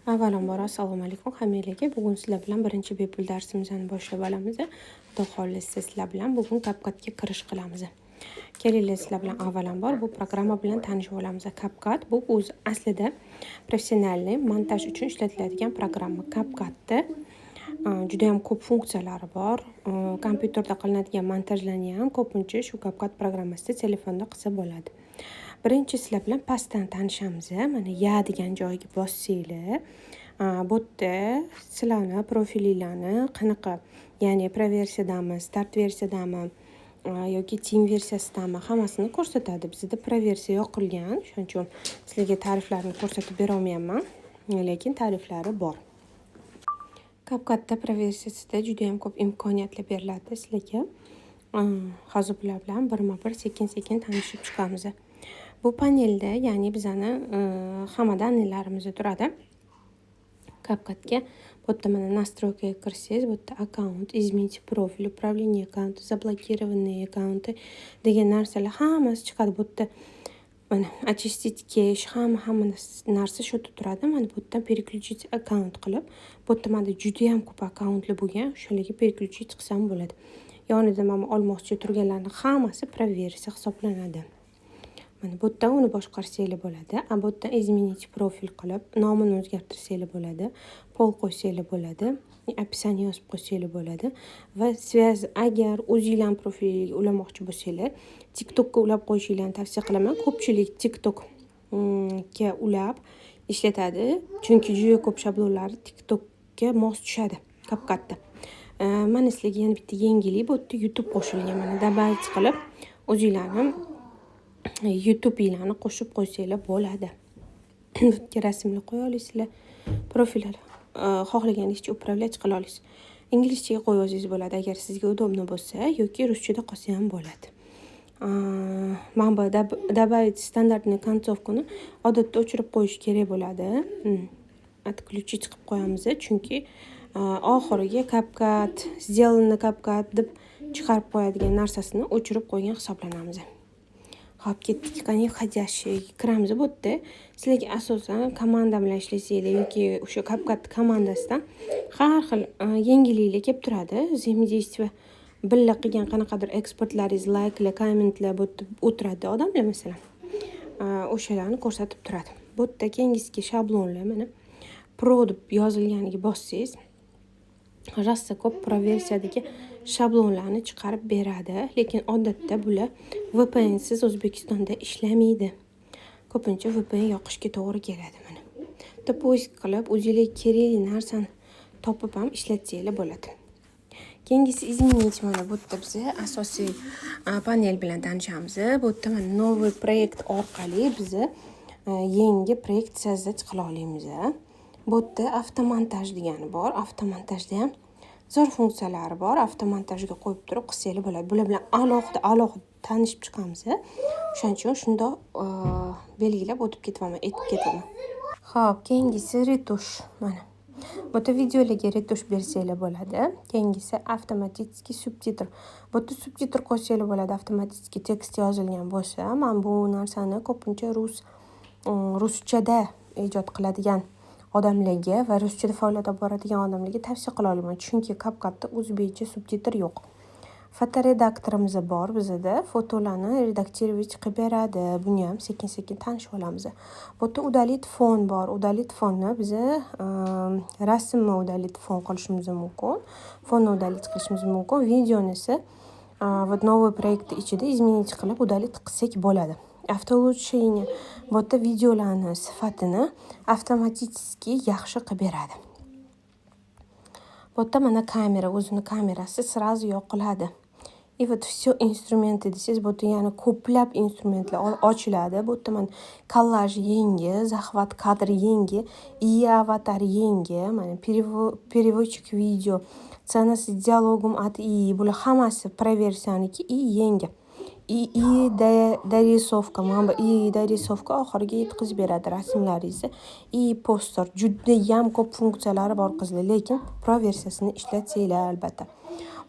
Avvalambor assalomu alaykum hammalarga. Bugun sizlar bilan birinchi bepul darsimizni boshlab olamiz. Xudo xohlasa sizlar bilan bugun CapCutga kirish qilamiz. Kelinglar sizlar bilan avvalambor bu programma bilan tanishib olamiz. CapCut bu o'zi aslida professional montaj uchun ishlatiladigan programma. CapCutda juda ham ko'p funksiyalari bor. Kompyuterda qilinadigan montajlarni ham ko'pincha shu CapCut programmasida telefonda qilsa bo'ladi. Birinchi sizlar bilan pastdan tanishamiz. Mana ya degan joyiga bossanglar, bu yerda sizlarni profilinglarni qanaqa, ya'ni pro versiyadami, start versiyadami yoki team versiyasidami hammasini ko'rsatadi. Bizda pro versiya yoqilgan, shuning uchun sizlarga ta'riflarini ko'rsatib bera olmayman, lekin ta'riflari bor. CapCutda pro versiyasida juda ham ko'p imkoniyatlar beriladi sizlarga. Hozir bular bilan birma-bir sekin-sekin tanishib chiqamiz. Bu panelda, ya'ni bizani hamma daniylarimiz turadi. CapCutga bu yerda mana настройкаga kirsangiz, bu yerda akkaunt, изменить профиль, управление аккаунта, заблокированные аккаунты degan narsalar hammasi chiqadi. Bu yerda mana очистить кэш, hamma narsa shu yerda turadi. Mana bu yerdan переключить akkaunt qilib, bu yerda menda juda ham ko'p akkauntlar bo'lgan, shularga переключить qilsam bo'ladi. Yonida men olmoqchi turganlarning hammasi pro versiya hisoblanadi. Mana bu yerdan uni boshqarsanglar bo'ladi. Bu yerdan изменить профиль qilib, nomini o'zgartirsanglar bo'ladi. Pol qo'ysanglar bo'ladi. Описание yozib qo'ysanglar bo'ladi. Va связь, agar o'zingizlar profiliga ulamoqchi bo'lsanglar, TikTokga ulab qo'yishinglarni tavsiya qilaman. Ko'pchilik TikTokga ulab ishlatadi, chunki juda ko'p shablonlar TikTokga mos tushadi CapCutda. Mana sizlarga yana bitta yangilik, bu yerda YouTube qo'shilgan. Mana добавить qilib, o'zingizlarni YouTube'inglarni qo'shib qo'ysanglar bo'ladi. Bunga rasmlar qo'ya olasizlar. Profillar xohlaganingizcha управлять qila olasiz. Inglizchaga qo'yib o'zingiz bo'ladi agar sizga удобно bo'lsa, yoki ruschada qolsa ham bo'ladi. Men bu добавить standartni kontsovkani odatda o'chirib qo'yish kerak bo'ladi. Отключить qilib qo'yamiz, chunki oxiriga CapCut, сделано CapCut deb chiqarib qo'yadigan narsasini o'chirib qo'ygan hisoblanamiz. Hop, ketdik. Qani hajashga kiramiz. Bu yerda sizlarga asosan komanda bilan ishlasanglar yoki o'sha CapCut komandasidan har xil yangiliklar kelib turadi. Взаимодействие birga qilgan qanaqadir eksportlaringiz, layklar, kommentlar bu yerda o'tiradi odamlar masalan. O'shalarni ko'rsatib turadi. Bu yerda keyingi shablonlar mana Pro deb yozilganiga bossangiz, rosa ko'p pro versiyadagi shablonlarni chiqarib beradi, lekin odatda bular VPN siz O'zbekistonda ishlamaydi. Ko'pincha VPN yoqishga to'g'ri keladi mana. Bitta poisk qilib, o'zingizga kerakli narsani topib ham ishlatsanglar bo'ladi. Keyingisi изменить, mana bu yerda biz asosiy panel bilan tanishamiz. Bu yerda mana новый proyekt orqali biz yangi proyekt sozdать qila olamiz. Bu yerda avtomontaj degani bor. Avtomontajda ham zo'r funksiyalari bor. Avtomontajga qo'yib turib qilsanglar bo'ladi. Bular bilan alohida tanishib chiqamiz. Shuning uchun shundoq belgilab o'tib ketaman, Xo'p, keyingisi retush. Mana bu yerda videolarga retush bersanglar bo'ladi. Keyingisi avtomatik subtitr. Bu yerda subtitr qo'ysanglar bo'ladi. Avtomatik tekst yozilgan bo'lsa, men bu narsani ko'pincha ruschada ijod qiladigan odamlarga va ruschada faoliyat olib boradigan odamlarga tavsiya qila olaman, chunki CapCutda o'zbekcha subtitr yo'q. Fotoredaktorimiz bor bizda, fotolarni redaktirovat qilib beradi. Buni ham sekin-sekin tanishib olamiz. Bu yerda удалить fon bor. Удалить fonni biz rasmni удалить fon qilishimiz mumkin, fonni удалить qilishimiz mumkin. Videoni esa вот новый proyekt ichida изменить qilib удалить qilsak bo'ladi. Автоулучшение bu yerda videolarning sifatini avtomatik yaxshi qilib beradi. Bu yerda mana kamera, o'zini kamerasi сразу yoqiladi. И вот все инструменты desangiz, bu yerda yana ko'plab instrumentlar ochiladi. Bu yerda mana kollaj yangi, захват kadr yangi, и avatar yangi, mana переводчик video, ценность диалогом от и bular hammasi pro versiyaniki и yangi. И дорисовка, mana bu дорисовка oxiriga yetkazib beradi rasmlaringizni. И poster juda ham ko'p funksiyalari bor qizlar, lekin pro versiyasini ishlatsanglar albatta.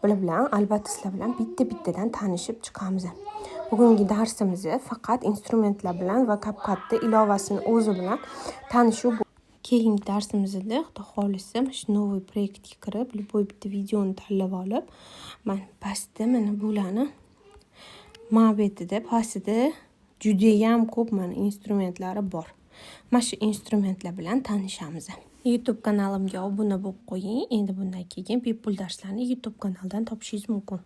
Bular bilan albatta sizlar bilan bitta-bittadan tanishib chiqamiz. Bugungi darsimiz faqat instrumentlar bilan va CapCutda ilovasini o'zi bilan tanishuv. keyingi darsimizda xudo xohlasa mana shu новый proyektga kirib, любой bitta videoni tanlab olib, mana pastda mana bularni mana bu yerda pastida judayam ko'p mana instrumentlari bor. Mana shu instrumentlar bilan tanishamiz. YouTube kanalimga obuna bo'lib qo'ying. Endi bundan keyin bepul darslarni YouTube kanalidan topishingiz mumkin.